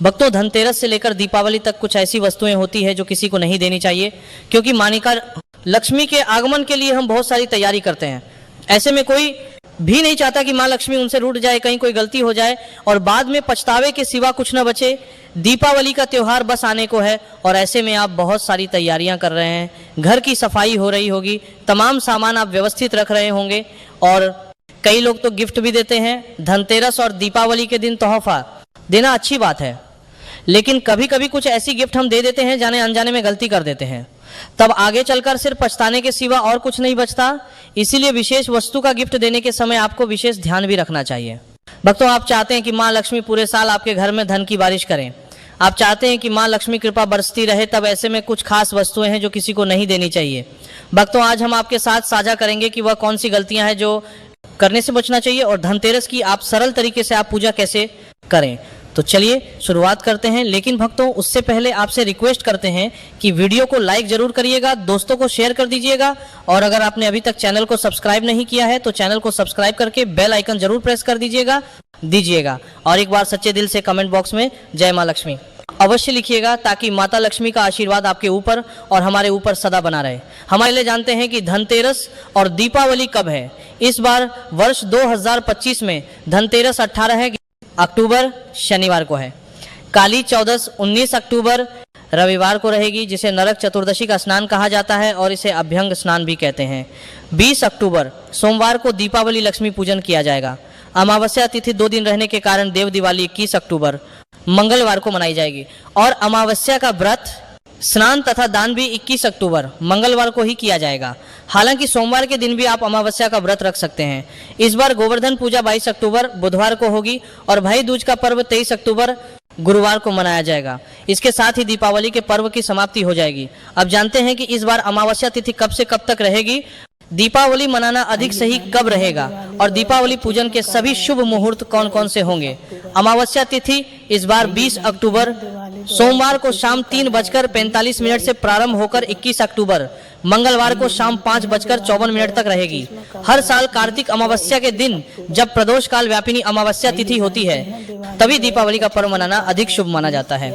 भक्तों, धनतेरस से लेकर दीपावली तक कुछ ऐसी वस्तुएं होती है जो किसी को नहीं देनी चाहिए, क्योंकि मानिका लक्ष्मी के आगमन के लिए हम बहुत सारी तैयारी करते हैं। ऐसे में कोई भी नहीं चाहता कि माँ लक्ष्मी उनसे रूठ जाए, कहीं कोई गलती हो जाए और बाद में पछतावे के सिवा कुछ न बचे। दीपावली का त्योहार बस आने को है और ऐसे में आप बहुत सारी तैयारियां कर रहे हैं, घर की सफाई हो रही होगी, तमाम सामान आप व्यवस्थित रख रहे होंगे और कई लोग तो गिफ्ट भी देते हैं। धनतेरस और दीपावली के दिन तोहफा देना अच्छी बात है, लेकिन कभी कभी कुछ ऐसी गिफ्ट हम दे देते हैं जाने अनजाने में गलती कर देते हैं, तब आगे चलकर सिर्फ पछताने के सिवा और कुछ नहीं बचता। इसीलिए विशेष वस्तु का गिफ्ट देने के समय आपको विशेष ध्यान भी रखना चाहिए। भक्तों, आप चाहते हैं कि माँ लक्ष्मी पूरे साल आपके घर में धन की बारिश करें, आप चाहते हैं कि माँ लक्ष्मी कृपा बरसती रहे, तब ऐसे में कुछ खास वस्तुएं हैं जो किसी को नहीं देनी चाहिए। भक्तों, आज हम आपके साथ साझा करेंगे कि वह कौन सी गलतियां हैं जो करने से बचना चाहिए और धनतेरस की आप सरल तरीके से आप पूजा कैसे करें। तो चलिए शुरुआत करते हैं, लेकिन भक्तों उससे पहले आपसे रिक्वेस्ट करते हैं कि वीडियो को लाइक जरूर करिएगा, दोस्तों को शेयर कर दीजिएगा और अगर आपने अभी तक चैनल को सब्सक्राइब नहीं किया है तो चैनल को सब्सक्राइब करके बेल आइकन जरूर प्रेस कर दीजिएगा और एक बार सच्चे दिल से कमेंट बॉक्स में जय माँ लक्ष्मी अवश्य लिखिएगा, ताकि माता लक्ष्मी का आशीर्वाद आपके ऊपर और हमारे ऊपर सदा बना रहे। हमारे लिए जानते हैं कि धनतेरस और दीपावली कब है। इस बार वर्ष 2025 में धनतेरस 18 अक्टूबर शनिवार को है, काली चौदस 19 अक्टूबर रविवार को रहेगी, जिसे नरक चतुर्दशी का स्नान कहा जाता है और इसे अभ्यंग स्नान भी कहते हैं। 20 अक्टूबर सोमवार को दीपावली लक्ष्मी पूजन किया जाएगा। अमावस्या तिथि 2 दिन रहने के कारण देव दिवाली 21 अक्टूबर मंगलवार को मनाई जाएगी और अमावस्या का व्रत, स्नान तथा दान भी 21 अक्टूबर मंगलवार को ही किया जाएगा। हालांकि सोमवार के दिन भी आप अमावस्या का व्रत रख सकते हैं। इस बार गोवर्धन पूजा 22 अक्टूबर बुधवार को होगी और भाई दूज का पर्व 23 अक्टूबर गुरुवार को मनाया जाएगा। इसके साथ ही दीपावली के पर्व की समाप्ति हो जाएगी। अब जानते हैं कि इस बार अमावस्या तिथि कब से कब तक रहेगी, दीपावली मनाना अधिक सही कब रहेगा और दीपावली पूजन के सभी शुभ मुहूर्त कौन कौन से होंगे। अमावस्या तिथि इस बार 20 अक्टूबर सोमवार को शाम 3:45 से प्रारंभ होकर 21 अक्टूबर मंगलवार को शाम 5:54 तक रहेगी। हर साल कार्तिक अमावस्या के दिन जब प्रदोष काल व्यापिनी अमावस्या तिथि होती है तभी दीपावली का पर्व मनाना अधिक शुभ माना जाता है।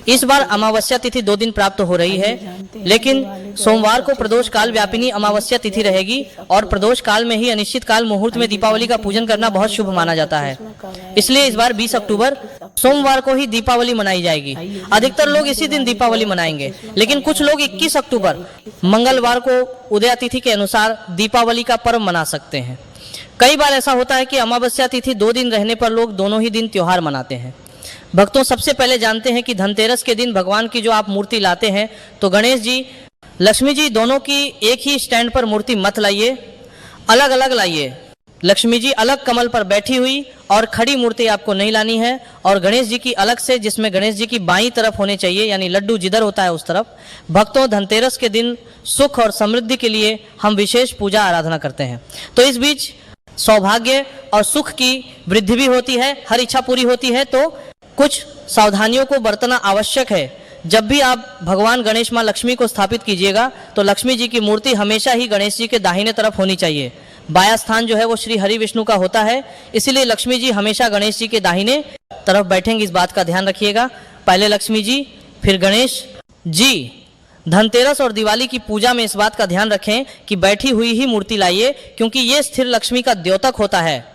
इस बार अमावस्या तिथि 2 दिन प्राप्त हो रही है, लेकिन सोमवार को प्रदोष काल व्यापिनी अमावस्या तिथि रहेगी और प्रदोष काल में ही अनिश्चित काल मुहूर्त में दीपावली का पूजन करना बहुत शुभ माना जाता है। इसलिए इस बार 20 अक्टूबर सोमवार को ही दीपावली मनाई जाएगी। अधिकतर लोग इसी दिन दीपावली मनाएंगे, लेकिन कुछ लोग 21 अक्टूबर मंगलवार को उदया तिथि के अनुसार दीपावली का पर्व मना सकते हैं। कई बार ऐसा होता है कि अमावस्या तिथि 2 दिन रहने पर लोग दोनों ही दिन त्योहार मनाते हैं। भक्तों, सबसे पहले जानते हैं कि धनतेरस के दिन भगवान की जो आप मूर्ति लाते हैं तो गणेश जी, लक्ष्मी जी दोनों की एक ही स्टैंड पर मूर्ति मत लाइए, अलग अलग लाइए। लक्ष्मी जी अलग कमल पर बैठी हुई और खड़ी मूर्ति आपको नहीं लानी है और गणेश जी की अलग से, जिसमें गणेश जी की बाईं तरफ होने चाहिए, यानी लड्डू जिधर होता है उस तरफ। भक्तों, धनतेरस के दिन सुख और समृद्धि के लिए हम विशेष पूजा आराधना करते हैं, तो इस बीच सौभाग्य और सुख की वृद्धि भी होती है, हर इच्छा पूरी होती है, तो कुछ सावधानियों को बरतना आवश्यक है। जब भी आप भगवान गणेश माँ लक्ष्मी को स्थापित कीजिएगा तो लक्ष्मी जी की मूर्ति हमेशा ही गणेश जी के दाहिने तरफ होनी चाहिए। बाया स्थान जो है वो श्री हरि विष्णु का होता है, इसीलिए लक्ष्मी जी हमेशा गणेश जी के दाहिने तरफ बैठेंगे, इस बात का ध्यान रखिएगा। पहले लक्ष्मी जी फिर गणेश जी। धनतेरस और दिवाली की पूजा में इस बात का ध्यान रखें कि बैठी हुई ही मूर्ति लाइए, क्योंकि ये स्थिर लक्ष्मी का द्योतक होता है।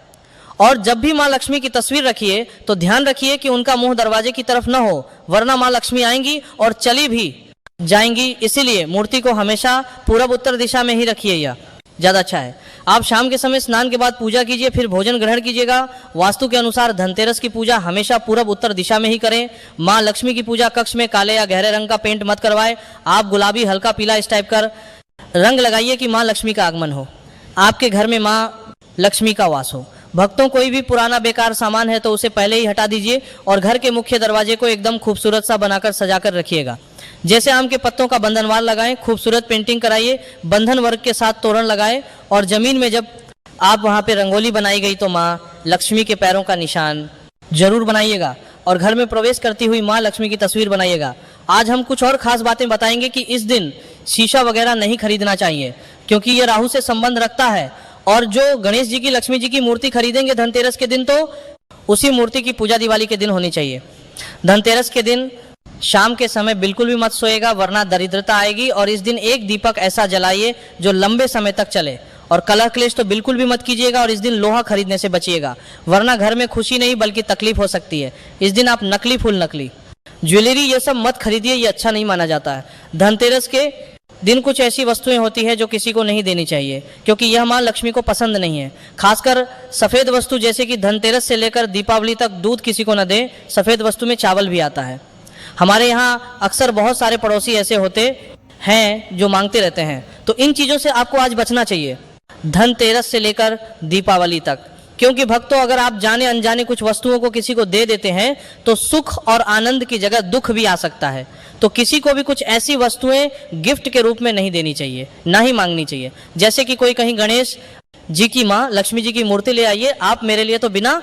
और जब भी माँ लक्ष्मी की तस्वीर रखिए तो ध्यान रखिए कि उनका मुंह दरवाजे की तरफ न हो, वरना माँ लक्ष्मी आएंगी और चली भी जाएंगी। इसीलिए मूर्ति को हमेशा पूरब उत्तर दिशा में ही रखिए, यह ज़्यादा अच्छा है। आप शाम के समय स्नान के बाद पूजा कीजिए, फिर भोजन ग्रहण कीजिएगा। वास्तु के अनुसार धनतेरस की पूजा हमेशा पूरब उत्तर दिशा में ही करें। माँ लक्ष्मी की पूजा कक्ष में काले या गहरे रंग का पेंट मत करवाएं। आप गुलाबी, हल्का पीला इस टाइप का रंग लगाइए कि माँ लक्ष्मी का आगमन हो, आपके घर में माँ लक्ष्मी का वास हो। भक्तों, कोई भी पुराना बेकार सामान है तो उसे पहले ही हटा दीजिए और घर के मुख्य दरवाजे को एकदम खूबसूरत सा बनाकर सजाकर रखिएगा। जैसे आम के पत्तों का बंधनवार लगाएं, खूबसूरत पेंटिंग कराइए, बंधन वर्ग के साथ तोरण लगाएं और जमीन में जब आप वहां पे रंगोली बनाई गई तो माँ लक्ष्मी के पैरों का निशान जरूर बनाइएगा और घर में प्रवेश करती हुई माँ लक्ष्मी की तस्वीर बनाइएगा। आज हम कुछ और खास बातें बताएंगे कि इस दिन शीशा वगैरह नहीं खरीदना चाहिए, क्योंकि ये राहु से संबंध रखता है और जो गणेश जी की, लक्ष्मी जी की मूर्ति खरीदेंगे धनतेरस के दिन तो उसी मूर्ति की पूजा दिवाली के दिन होनी चाहिए। धनतेरस के दिन शाम के समय बिल्कुल भी मत सोएगा, वरना दरिद्रता आएगी। और इस दिन एक दीपक ऐसा जलाइए जो लंबे समय तक चले। और कलह क्लेश तो बिल्कुल भी मत कीजिएगा। और इस दिन लोहा खरीदने से बचिएगा, वरना घर में खुशी नहीं बल्कि तकलीफ हो सकती है। इस दिन आप नकली फूल, नकली ज्वेलरी ये सब मत खरीदिए, ये अच्छा नहीं माना जाता है। धनतेरस के दिन कुछ ऐसी वस्तुएं होती है जो किसी को नहीं देनी चाहिए, क्योंकि यह माँ लक्ष्मी को पसंद नहीं है। खासकर सफ़ेद वस्तु, जैसे कि धनतेरस से लेकर दीपावली तक दूध किसी को न दें। सफ़ेद वस्तु में चावल भी आता है। हमारे यहाँ अक्सर बहुत सारे पड़ोसी ऐसे होते हैं जो मांगते रहते हैं, तो इन चीज़ों से आपको आज बचना चाहिए धनतेरस से लेकर दीपावली तक। क्योंकि भक्तों, अगर आप जाने अनजाने कुछ वस्तुओं को किसी को दे देते हैं तो सुख और आनंद की जगह दुख भी आ सकता है। तो किसी को भी कुछ ऐसी वस्तुएं गिफ्ट के रूप में नहीं देनी चाहिए, ना ही मांगनी चाहिए। जैसे कि कोई कहीं गणेश जी की माँ लक्ष्मी जी की मूर्ति ले आइए, आप मेरे लिए तो बिना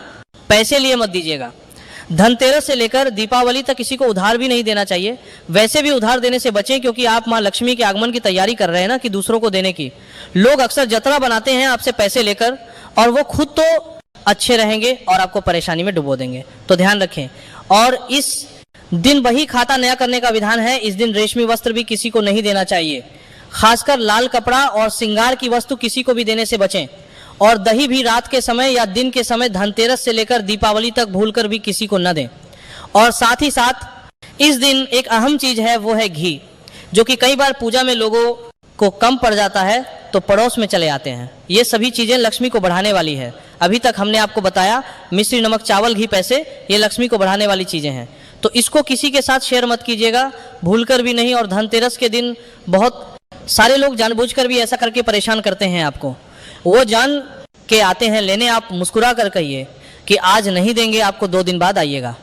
पैसे लिए मत दीजिएगा। धनतेरस से लेकर दीपावली तक किसी को उधार भी नहीं देना चाहिए। वैसे भी उधार देने से बचें, क्योंकि आप माँ लक्ष्मी के आगमन की तैयारी कर रहे हैं ना, कि दूसरों को देने की। लोग अक्सर जतरा बनाते हैं आपसे पैसे लेकर, और वो खुद तो अच्छे रहेंगे और आपको परेशानी में डुबो देंगे। तो ध्यान रखें। और इस दिन बही खाता नया करने का विधान है। इस दिन रेशमी वस्त्र भी किसी को नहीं देना चाहिए। खासकर लाल कपड़ा और श्रृंगार की वस्तु किसी को भी देने से बचें। और दही भी रात के समय या दिन के समय धनतेरस से लेकर दीपावली तक भूलकर भी किसी को न दें। और साथ ही साथ इस दिन एक अहम चीज है, वो है घी, जो कि कई बार पूजा में लोगों को कम पड़ जाता है तो पड़ोस में चले आते हैं। ये सभी चीजें लक्ष्मी को बढ़ाने वाली है। अभी तक हमने आपको बताया मिश्री, नमक, चावल, घी, पैसे, ये लक्ष्मी को बढ़ाने वाली चीजें हैं। तो इसको किसी के साथ शेयर मत कीजिएगा, भूलकर भी नहीं। और धनतेरस के दिन बहुत सारे लोग जानबूझकर भी ऐसा करके परेशान करते हैं आपको। वो जान के आते हैं लेने, आप मुस्कुरा कर कहिए कि आज नहीं देंगे, आपको 2 दिन बाद आइएगा।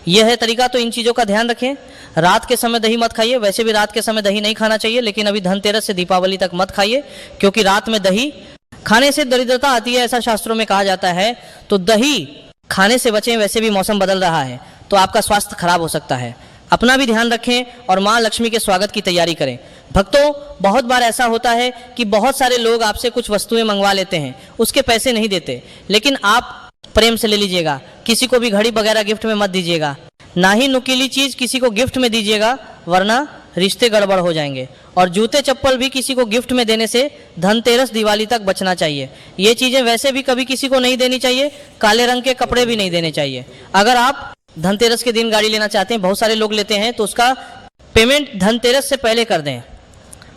यह है तरीका। तो इन चीज़ों का ध्यान रखें। रात के समय दही मत खाइए। वैसे भी रात के समय दही नहीं खाना चाहिए, लेकिन अभी धनतेरस से दीपावली तक मत खाइए, क्योंकि रात में दही खाने से दरिद्रता आती है, ऐसा शास्त्रों में कहा जाता है। तो दही खाने से बचें। वैसे भी मौसम बदल रहा है तो आपका स्वास्थ्य खराब हो सकता है। अपना भी ध्यान रखें और माँ लक्ष्मी के स्वागत की तैयारी करें। भक्तों, बहुत बार ऐसा होता है कि बहुत सारे लोग आपसे कुछ वस्तुएं मंगवा लेते हैं, उसके पैसे नहीं देते, लेकिन आप प्रेम से ले लीजिएगा। किसी को भी घड़ी वगैरह गिफ्ट में मत दीजिएगा, ना ही नुकीली चीज किसी को गिफ्ट में दीजिएगा, वरना रिश्ते गड़बड़ हो जाएंगे। और जूते चप्पल भी किसी को गिफ्ट में देने से धनतेरस दिवाली तक बचना चाहिए। ये चीजें वैसे भी कभी किसी को नहीं देनी चाहिए। काले रंग के कपड़े भी नहीं देने चाहिए। अगर आप धनतेरस के दिन गाड़ी लेना चाहते हैं, बहुत सारे लोग लेते हैं, तो उसका पेमेंट धनतेरस से पहले कर दें।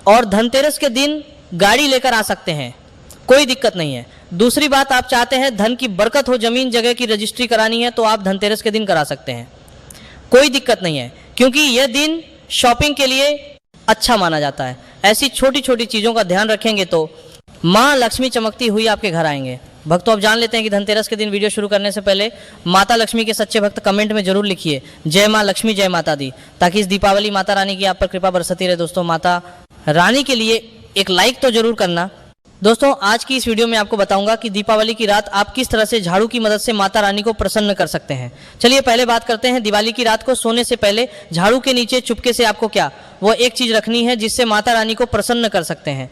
और धनतेरस के दिन गाड़ी लेकर आ सकते हैं, कोई दिक्कत नहीं है। दूसरी बात, आप चाहते हैं धन की बरकत हो, जमीन जगह की रजिस्ट्री करानी है, तो आप धनतेरस के दिन करा सकते हैं, कोई दिक्कत नहीं है, क्योंकि यह दिन शॉपिंग के लिए अच्छा माना जाता है। ऐसी छोटी छोटी चीज़ों का ध्यान रखेंगे तो माँ लक्ष्मी चमकती हुई आपके घर आएंगे। भक्तों, अब जान लेते हैं कि धनतेरस के दिन वीडियो शुरू करने से पहले माता लक्ष्मी के सच्चे भक्त कमेंट में जरूर लिखिए जय माँ लक्ष्मी, जय माता दी, ताकि इस दीपावली माता रानी की आप पर कृपा बरसती रहे। दोस्तों, माता रानी के लिए एक लाइक तो जरूर करना। दोस्तों, आज की इस वीडियो में आपको बताऊंगा कि दीपावली की रात आप किस तरह से झाड़ू की मदद से माता रानी को प्रसन्न कर सकते हैं। चलिए पहले बात करते हैं दिवाली की रात को सोने से पहले झाड़ू के नीचे चुपके से आपको क्या वो एक चीज रखनी है जिससे माता रानी को प्रसन्न कर सकते हैं।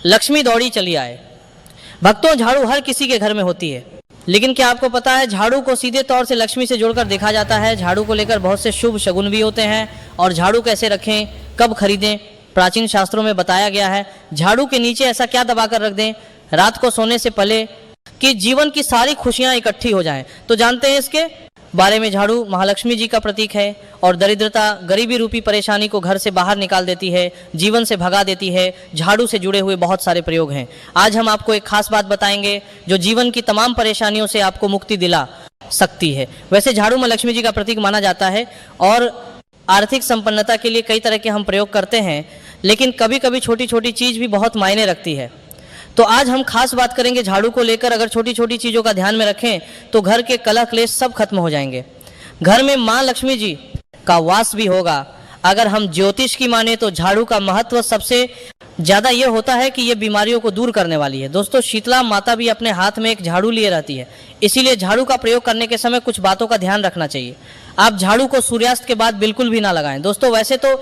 लक्ष्मी दौड़ी चली आए। भक्तों, झाड़ू हर किसी के घर में होती है, लेकिन क्या आपको पता है झाड़ू को सीधे तौर से लक्ष्मी से जोड़कर देखा जाता है। झाड़ू को लेकर बहुत से शुभ शगुन भी होते हैं। और झाड़ू कैसे रखें, कब खरीदें, प्राचीन शास्त्रों में बताया गया है। झाड़ू के नीचे ऐसा क्या दबाकर रख दें रात को सोने से पहले कि जीवन की सारी खुशियां इकट्ठी हो जाएं। तो जानते हैं इसके बारे में। झाड़ू महालक्ष्मी जी का प्रतीक है और दरिद्रता, गरीबी रूपी परेशानी को घर से बाहर निकाल देती है, जीवन से भगा देती है। झाड़ू से जुड़े हुए बहुत सारे प्रयोग हैं। आज हम आपको एक खास बात बताएंगे जो जीवन की तमाम परेशानियों से आपको मुक्ति दिला सकती है। वैसे झाड़ू माँ लक्ष्मी जी का प्रतीक माना जाता है और आर्थिक संपन्नता के लिए कई तरह के हम प्रयोग करते हैं, लेकिन कभी कभी छोटी छोटी चीज़ भी बहुत मायने रखती है। तो आज हम खास बात करेंगे झाड़ू को लेकर। अगर छोटी छोटी चीज़ों का ध्यान में रखें तो घर के कलह क्लेश सब खत्म हो जाएंगे। घर में माँ लक्ष्मी जी का वास भी होगा। अगर हम ज्योतिष की माने तो झाड़ू का महत्व सबसे ज़्यादा ये होता है कि ये बीमारियों को दूर करने वाली है। दोस्तों, शीतला माता भी अपने हाथ में एक झाड़ू लिए रहती है, इसीलिए झाड़ू का प्रयोग करने के समय कुछ बातों का ध्यान रखना चाहिए। आप झाड़ू को सूर्यास्त के बाद बिल्कुल भी ना लगाएं। दोस्तों, वैसे तो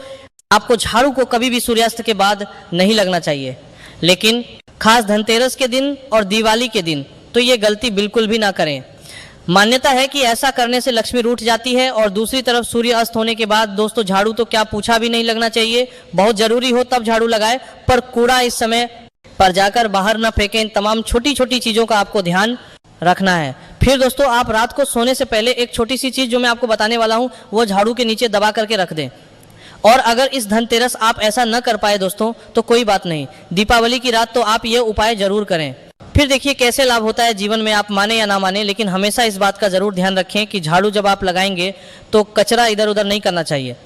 आपको झाड़ू को कभी भी सूर्यास्त के बाद नहीं लगना चाहिए, लेकिन खास धनतेरस के दिन और दिवाली के दिन तो ये गलती बिल्कुल भी ना करें। मान्यता है कि ऐसा करने से लक्ष्मी रूठ जाती है। और दूसरी तरफ सूर्य अस्त होने के बाद दोस्तों झाड़ू तो क्या पूछा भी नहीं लगना चाहिए, बहुत जरूरी हो तब झाड़ू लगाए, पर कूड़ा इस समय पर जाकर बाहर ना फेंकें। इन तमाम छोटी छोटी चीजों का आपको ध्यान रखना है। फिर दोस्तों आप रात को सोने से पहले एक छोटी सी चीज जो मैं आपको बताने वाला हूं वो झाड़ू के नीचे दबा करके रख दें। और अगर इस धनतेरस आप ऐसा न कर पाए दोस्तों तो कोई बात नहीं, दीपावली की रात तो आप ये उपाय जरूर करें। फिर देखिए कैसे लाभ होता है जीवन में, आप माने या ना माने, लेकिन हमेशा इस बात का जरूर ध्यान रखें कि झाड़ू जब आप लगाएंगे तो कचरा इधर उधर नहीं करना चाहिए।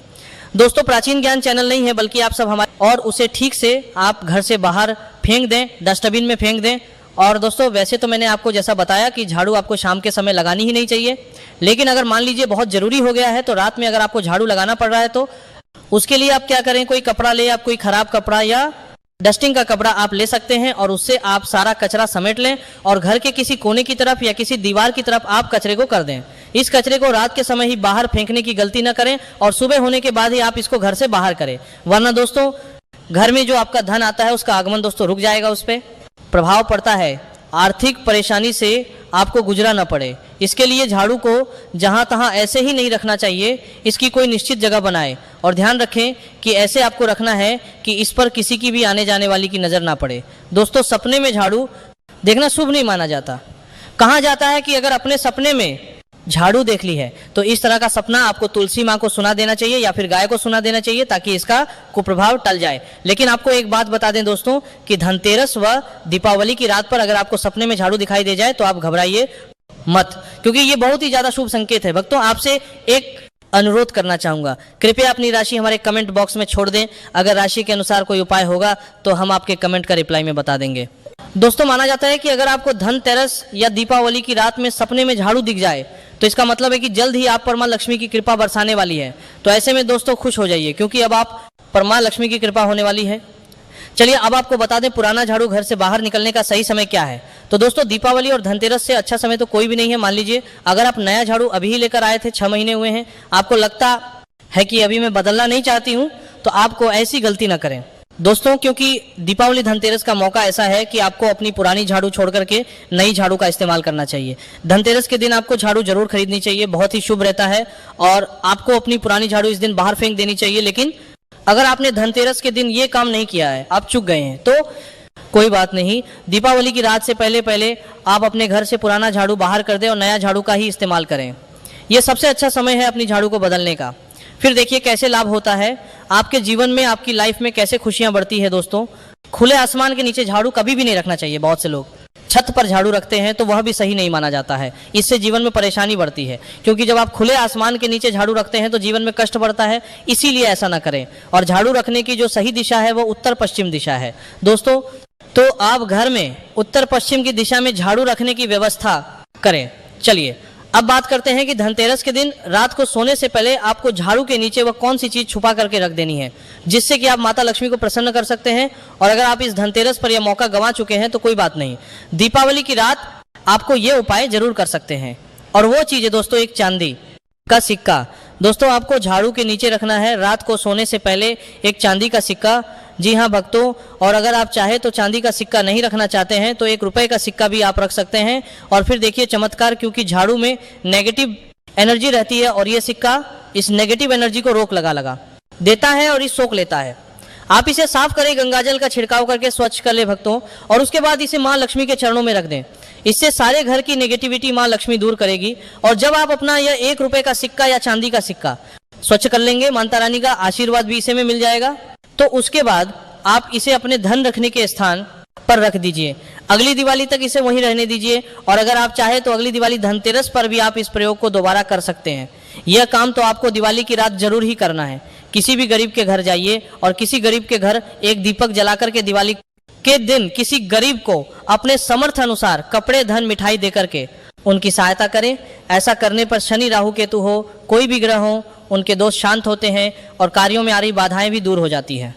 दोस्तों प्राचीन ज्ञान चैनल नहीं है बल्कि आप सब हमारे, और उसे ठीक से आप घर से बाहर फेंक दें, डस्टबिन में फेंक दें। और दोस्तों वैसे तो मैंने आपको जैसा बताया कि झाड़ू आपको शाम के समय लगानी ही नहीं चाहिए, लेकिन अगर मान लीजिए बहुत जरूरी हो गया है तो रात में अगर आपको झाड़ू लगाना पड़ रहा है तो उसके लिए आप क्या करें, कोई कपड़ा ले, आप कोई खराब कपड़ा या डस्टिंग का कपड़ा आप ले सकते हैं और उससे आप सारा कचरा समेट लें और घर के किसी कोने की तरफ या किसी दीवार की तरफ आप कचरे को कर दें। इस कचरे को रात के समय ही बाहर फेंकने की गलती न करें और सुबह होने के बाद ही आप इसको घर से बाहर करें, वरना दोस्तों घर में जो आपका धन आता है उसका आगमन दोस्तों रुक जाएगा, उस पर प्रभाव पड़ता है, आर्थिक परेशानी से आपको गुजरा न पड़े। इसके लिए झाड़ू को जहां तहां ऐसे ही नहीं रखना चाहिए, इसकी कोई निश्चित जगह बनाएं और ध्यान रखें कि ऐसे आपको रखना है कि इस पर किसी की भी आने जाने वाली की नजर ना पड़े। दोस्तों सपने में झाड़ू देखना शुभ नहीं माना जाता। कहा जाता है कि अगर अपने सपने में झाड़ू देख ली है तो इस तरह का सपना आपको तुलसी माँ को सुना देना चाहिए या फिर गाय को सुना देना चाहिए ताकि इसका कुप्रभाव टल जाए। लेकिन आपको एक बात बता दें दोस्तों कि धनतेरस व दीपावली की रात पर अगर आपको सपने में झाड़ू दिखाई दे जाए तो आप घबराइए मत, क्योंकि ये बहुत ही ज्यादा शुभ संकेत है। भक्तों आपसे एक अनुरोध करना चाहूंगा, कृपया अपनी राशि हमारे कमेंट बॉक्स में छोड़ दें। अगर राशि के अनुसार कोई उपाय होगा तो हम आपके कमेंट का रिप्लाई में बता देंगे। दोस्तों माना जाता है कि अगर आपको धनतेरस या दीपावली की रात में सपने में झाड़ू दिख जाए तो इसका मतलब है कि जल्द ही आप पर मां लक्ष्मी की कृपा बरसाने वाली है। तो ऐसे में दोस्तों खुश हो जाइए क्योंकि अब आप पर मां लक्ष्मी की कृपा होने वाली है। चलिए अब आपको बता दें पुराना झाड़ू घर से बाहर निकलने का सही समय क्या है। तो दोस्तों दीपावली और धनतेरस से अच्छा समय तो कोई भी नहीं है। मान लीजिए अगर आप नया झाड़ू अभी ही लेकर आए थे, 6 महीने हुए हैं, आपको लगता है कि अभी मैं बदलना नहीं चाहती हूं, तो आपको ऐसी गलती ना करें दोस्तों, क्योंकि दीपावली धनतेरस का मौका ऐसा है कि आपको अपनी पुरानी झाड़ू छोड़ करके नई झाड़ू का इस्तेमाल करना चाहिए। धनतेरस के दिन आपको झाड़ू जरूर खरीदनी चाहिए, बहुत ही शुभ रहता है, और आपको अपनी पुरानी झाड़ू इस दिन बाहर फेंक देनी चाहिए। लेकिन अगर आपने धनतेरस के दिन ये काम नहीं किया है, आप चूक गए हैं, तो कोई बात नहीं, दीपावली की रात से पहले पहले आप अपने घर से पुराना झाड़ू बाहर कर दें और नया झाड़ू का ही इस्तेमाल करें। यह सबसे अच्छा समय है अपनी झाड़ू को बदलने का। फिर देखिए कैसे लाभ होता है आपके जीवन में, आपकी लाइफ में कैसे खुशियां बढ़ती है। दोस्तों खुले आसमान के नीचे झाड़ू कभी भी नहीं रखना चाहिए। बहुत से लोग छत पर झाड़ू रखते हैं तो वह भी सही नहीं माना जाता है, इससे जीवन में परेशानी बढ़ती है, क्योंकि जब आप खुले आसमान के नीचे झाड़ू रखते हैं तो जीवन में कष्ट बढ़ता है, इसीलिए ऐसा ना करें। और झाड़ू रखने की जो सही दिशा है वो उत्तर पश्चिम दिशा है दोस्तों, तो आप घर में उत्तर पश्चिम की दिशा में झाड़ू रखने की व्यवस्था करें। चलिए अब बात करते हैं कि धनतेरस के दिन रात को सोने से पहले आपको झाड़ू के नीचे वह कौन सी चीज छुपा करके रख देनी है जिससे कि आप माता लक्ष्मी को प्रसन्न कर सकते हैं। और अगर आप इस धनतेरस पर यह मौका गंवा चुके हैं तो कोई बात नहीं, दीपावली की रात आपको यह उपाय जरूर कर सकते हैं। और वो चीज है दोस्तों एक चांदी का सिक्का। दोस्तों आपको झाड़ू के नीचे रखना है रात को सोने से पहले एक चांदी का सिक्का। जी हाँ भक्तों, और अगर आप चाहे तो चांदी का सिक्का नहीं रखना चाहते हैं तो 1 रुपए का सिक्का भी आप रख सकते हैं। और फिर देखिए चमत्कार, क्योंकि झाड़ू में नेगेटिव एनर्जी रहती है और ये सिक्का इस नेगेटिव एनर्जी को रोक लगा देता है और इस सोख लेता है। आप इसे साफ करें, गंगाजल का छिड़काव करके स्वच्छ कर ले भक्तों, और उसके बाद इसे माँ लक्ष्मी के चरणों में रख दें। इससे सारे घर की नेगेटिविटी माँ लक्ष्मी दूर करेगी। और जब आप अपना यह 1 रुपए का सिक्का या चांदी का सिक्का स्वच्छ कर लेंगे, माता रानी का आशीर्वाद भी इसे में मिल जाएगा, तो उसके बाद आप इसे अपने धन रखने के स्थान पर रख दीजिए। अगली दिवाली तक इसे वहीं रहने दीजिए, और अगर आप चाहे तो अगली दिवाली धनतेरस पर भी आप इस प्रयोग को दोबारा कर सकते हैं। यह काम तो आपको दिवाली की रात जरूर ही करना है। किसी भी गरीब के घर जाइए और किसी गरीब के घर एक दीपक जलाकर के दिवाली के दिन किसी गरीब को अपने समर्थ अनुसार कपड़े, धन, मिठाई देकर के उनकी सहायता करें। ऐसा करने पर शनि, राहु, केतु हो, कोई भी ग्रह हो, उनके दोष शांत होते हैं और कार्यों में आ रही बाधाएं भी दूर हो जाती है।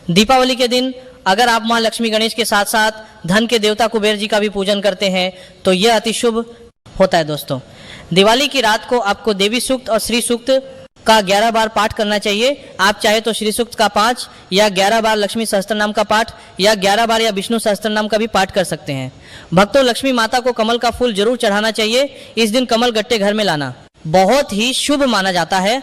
दीपावली के दिन अगर आप मां लक्ष्मी गणेश के साथ साथ धन के देवता कुबेर जी का भी पूजन करते हैं तो यह अति शुभ होता है। दोस्तों दिवाली की रात को आपको देवी सूक्त और श्री सूक्त का 11 बार पाठ करना चाहिए। आप चाहे तो श्री सूक्त का 5 या 11 बार लक्ष्मी सहस्त्र नाम का पाठ या 11 बार या विष्णु सहस्त्र नाम का भी पाठ कर सकते हैं। भक्तों, लक्ष्मी माता को कमल का फूल जरूर चढ़ाना चाहिए। इस दिन कमल गट्टे घर में लाना बहुत ही शुभ माना जाता है।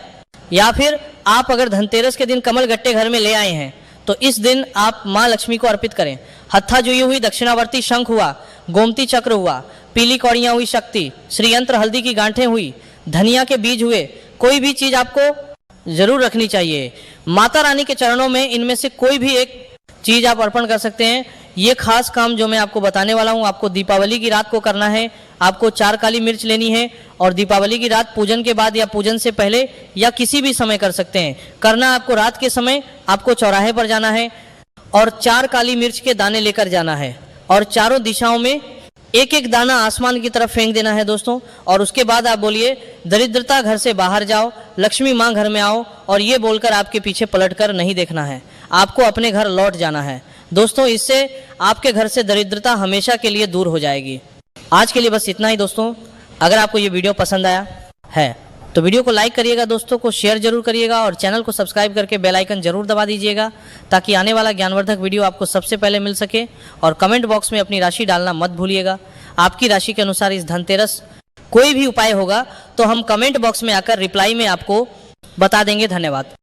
या फिर आप अगर धनतेरस के दिन कमल गट्टे घर में ले आए हैं तो इस दिन आप माँ लक्ष्मी को अर्पित करें। हत्था जुई हुई दक्षिणावर्ती शंख हुआ, गोमती चक्र हुआ, पीली कौड़ियाँ हुई शक्ति, श्रीयंत्र हल्दी की गांठें हुई, धनिया के बीज हुए, कोई भी चीज आपको जरूर रखनी चाहिए। माता रानी के चरणों में इनमें से कोई भी एक चीज आप अर्पण कर सकते हैं। ये खास काम जो मैं आपको बताने वाला हूँ, आपको दीपावली की रात को करना है। आपको 4 काली मिर्च लेनी है और दीपावली की रात पूजन के बाद या पूजन से पहले या किसी भी समय कर सकते हैं। करना आपको रात के समय, आपको चौराहे पर जाना है और 4 काली मिर्च के दाने लेकर जाना है और चारों दिशाओं में एक एक दाना आसमान की तरफ फेंक देना है दोस्तों। और उसके बाद आप बोलिए, दरिद्रता घर से बाहर जाओ, लक्ष्मी माँ घर में आओ, और ये बोलकर आपके पीछे पलटकर नहीं देखना है, आपको अपने घर लौट जाना है दोस्तों। इससे आपके घर से दरिद्रता हमेशा के लिए दूर हो जाएगी। आज के लिए बस इतना ही दोस्तों। अगर आपको ये वीडियो पसंद आया है तो वीडियो को लाइक करिएगा, दोस्तों को शेयर जरूर करिएगा और चैनल को सब्सक्राइब करके बेल आइकन जरूर दबा दीजिएगा ताकि आने वाला ज्ञानवर्धक वीडियो आपको सबसे पहले मिल सके। और कमेंट बॉक्स में अपनी राशि डालना मत भूलिएगा। आपकी राशि के अनुसार इस धनतेरस कोई भी उपाय होगा तो हम कमेंट बॉक्स में आकर रिप्लाई में आपको बता देंगे। धन्यवाद।